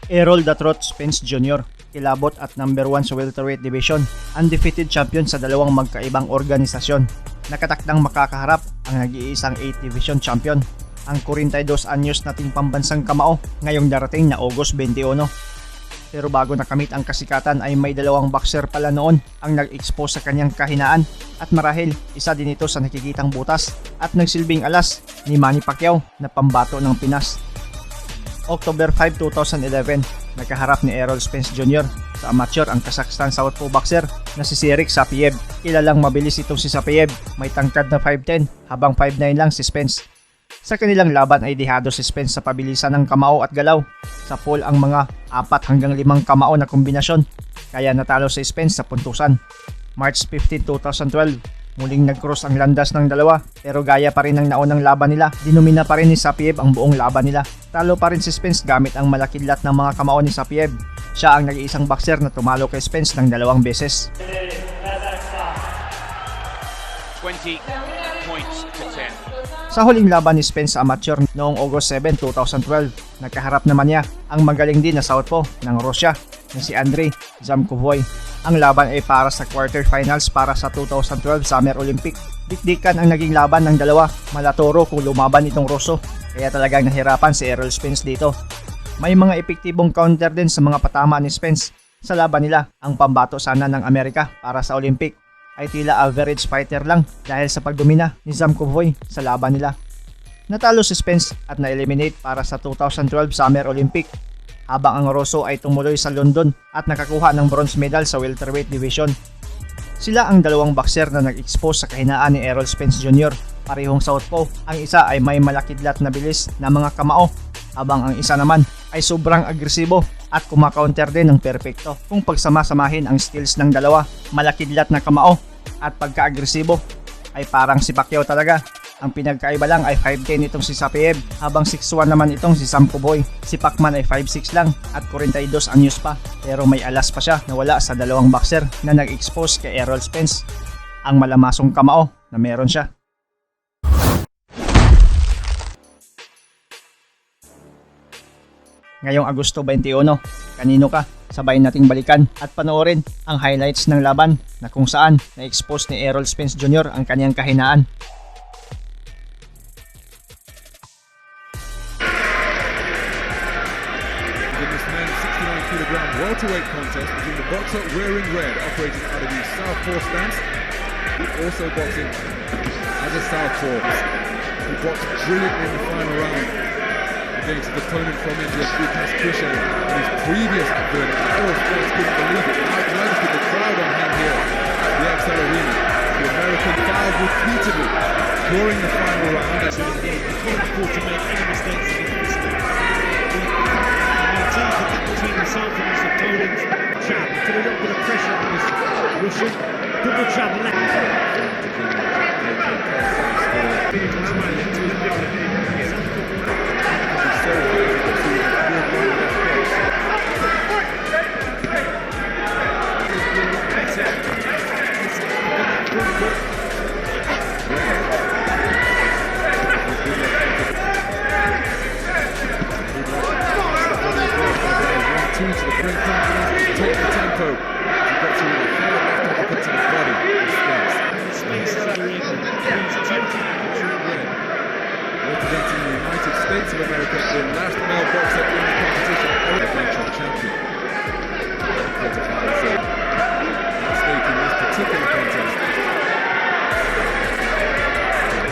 Errol Spence Jr, kilabot at number 1 sa welterweight division, undefeated champion sa dalawang magkaibang organisasyon. Nakatakdang makakaharap ang nag-iisang 8 division champion, ang 42 anyos nating pambansang kamao ngayong darating na August 21. Pero bago nakamit ang kasikatan ay may dalawang boxer pala noon ang nag-expose sa kanyang kahinaan at marahil isa din ito sa nakikitang butas at nagsilbing alas ni Manny Pacquiao na pambato ng Pinas. October 5, 2011, nakaharap ni Errol Spence Jr sa amateur ang Kazakhstan southpaw boxer na si Sirik Sapiev. Kilalang mabilis itong si Sapiev, may tangkad na 5'10 habang 5'9 lang si Spence. Sa kanilang laban ay dihado si Spence sa pabilisan ng kamao at galaw. Sa pool ang mga 4 hanggang 5 kamao na kombinasyon, kaya natalo si Spence sa puntusan. March 15, 2012, muling nag-cross ang landas ng dalawa pero gaya pa rin ng naunang laban nila, dinumina pa rin ni Sapiev ang buong laban nila. Talo pa rin si Spence gamit ang malakidlat ng mga kamao ni Sapiev. Siya ang nag-iisang boxer na tumalo kay Spence ng 2 beses. 20 points to 10. Sa huling laban ni Spence sa amateur noong August 7, 2012, nagkaharap naman niya ang magaling din na southpaw ng Russia na si Andrei Zamkovoy. Ang laban ay para sa quarterfinals para sa 2012 Summer Olympic. Dikdikan ang naging laban ng dalawa, malatoro kung lumaban itong Ruso, kaya talagang nahirapan si Errol Spence dito. May mga epektibong counter din sa mga patama ni Spence. Sa laban nila, ang pambato sana ng Amerika para sa Olympic ay tila average fighter lang dahil sa pagdomina ni Zamkovoy sa laban nila. Natalo si Spence at na-eliminate para sa 2012 Summer Olympic, habang ang Ruso ay tumuloy sa London at nakakuha ng bronze medal sa welterweight division. Sila ang dalawang boxer na nag-expose sa kahinaan ni Errol Spence Jr. Parehong southpaw, ang isa ay may malakidlat na bilis na mga kamao, habang ang isa naman ay sobrang agresibo at kumakaunter din ng perpekto. Kung pagsama-samahin ang skills ng dalawa, malakidlat na kamao at pagka-agresibo, ay parang si Pacquiao talaga. Ang pinagkaiba lang ay 5'10 itong si Sapiev, habang 6'1 naman itong si Zamkovoy. Si Pacman ay 5'6 lang at 42 anyos pa, pero may alas pa siya na wala sa dalawang boxer na nag-expose kay Errol Spence, ang malamasong kamao na meron siya. Ngayong Agosto 21, kanino ka? Sabay nating balikan at panoorin ang highlights ng laban na kung saan na-expose ni Errol Spence Jr ang kanyang kahinaan. In this men's 69kg welterweight contest between the boxer wearing red, operating out of the southpaw stance, who also boxing as a southpaw. He boxed brilliantly in the final round against the opponent from India, Vikas Krishan, in his previous win. Errol Spence couldn't believe it. Neither could the crowd on hand here at the XL Arena. The American fouled repeatedly during the final round. He can't afford to make any mistakes against this guy. He maintains the gap between himself and his opponent. Jab, put a little bit of pressure on this Russian. Double jab left. To the bring confidence, take the tempo. He got to a hard left uppercut to the body. Space is very even. He's attempting to capture it red. Representing the United States of America, the last male boxer in the competition, eventual champion. At stake in this particular contest.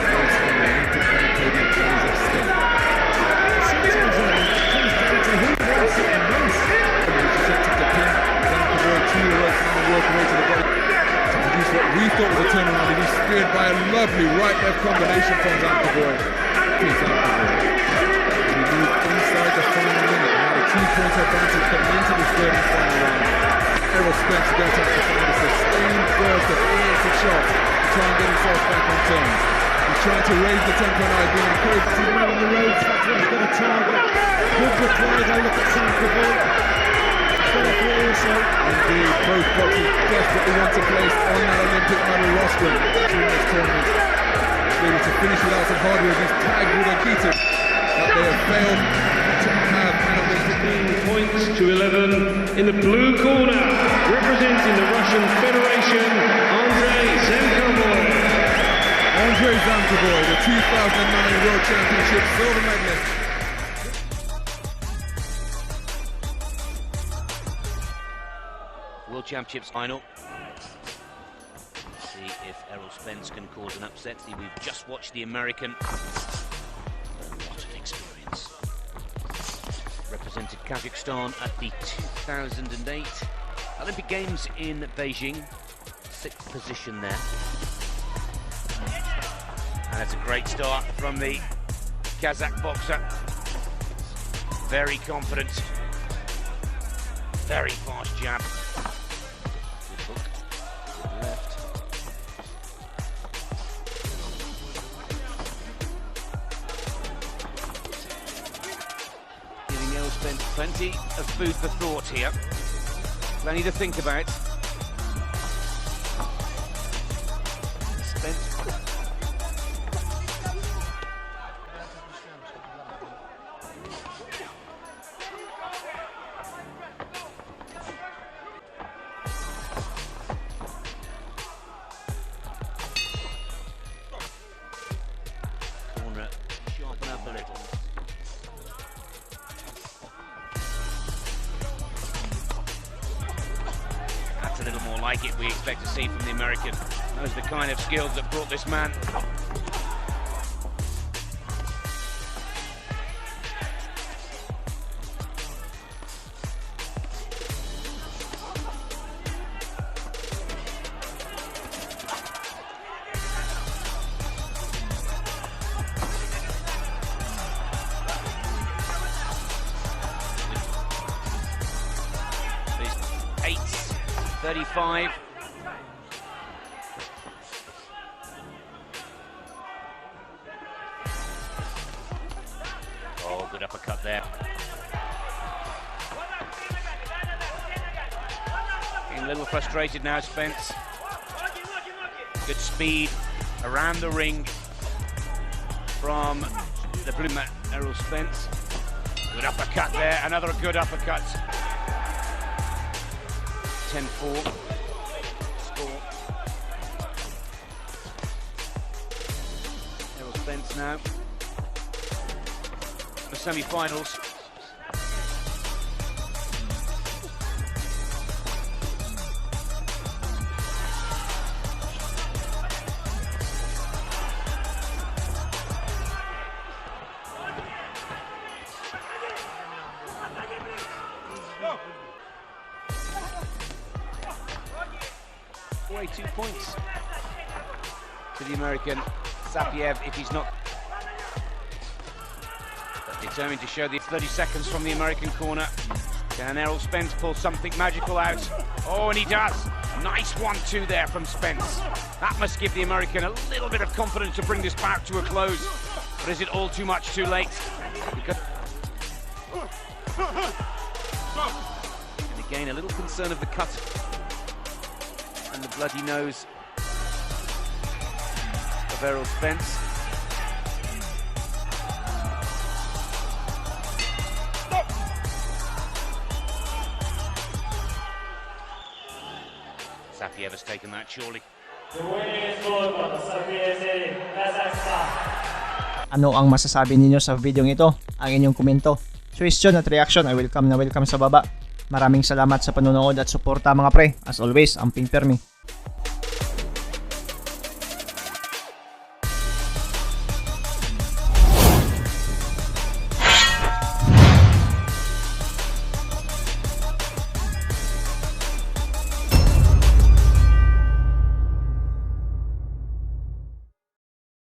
Place on the Olympic podium is at stake. We thought was a turnaround, and he's speared by a lovely right-left combination from Zamkovoy. He moved inside the final minute. He had a 2-point advantage coming into this third and final round. Errol Spence is going to have to find a sustained burst of oriented shots to try and get himself back on terms. He's trying to raise the tempo now, being encouraged. He's man on the road, that's what he's got to target. Good replies, I look at Zamkovoy. Indeed, both boxers desperately want to place on that Olympic medal roster in this tournament. They were to finish without some hardware. These tagged with a beater, but they have failed to have an Olympic medal. points to 11 in the blue corner, representing the Russian Federation, Andrei Zemkovoy. Andrei Zamkovoy, the 2009 World Championship silver medalist. World Championships final. See if Errol Spence can cause an upset. See, we've just watched the American. What an experience. Represented Kazakhstan at the 2008 Olympic Games in Beijing. 6th position there. And that's a great start from the Kazakh boxer. Very confident. Very fast jab. Good hook. Good left. Giving Errol Spence plenty of food for thought here. Plenty to think about. Spence. Corner, sharpen up a little. That's a little more like it we expect to see from the American. Those are the kind of skills that brought this man. These 8:35. Oh, good uppercut there. Getting a little frustrated now, Spence. Good speed around the ring from the blue mat, Errol Spence. Good uppercut there, another good uppercut. 10-4 score. Errol Spence now. The semi-finals. Away 2 points to the American Sapiev if he's not determined to show the 30 seconds from the American corner. Can Errol Spence pull something magical out? Oh, and he does. Nice 1-2 there from Spence. That must give the American a little bit of confidence to bring this bout to a close. But is it all too much too late? Because... And again, a little concern of the cut and the bloody nose of Errol Spence. Sapiev has taken that surely. Ano ang masasabi ninyo sa video ito? Ang inyong komento, question at reaction ay welcome na welcome sa baba. Maraming salamat sa panonood at suporta mga pre. As always, amping permi.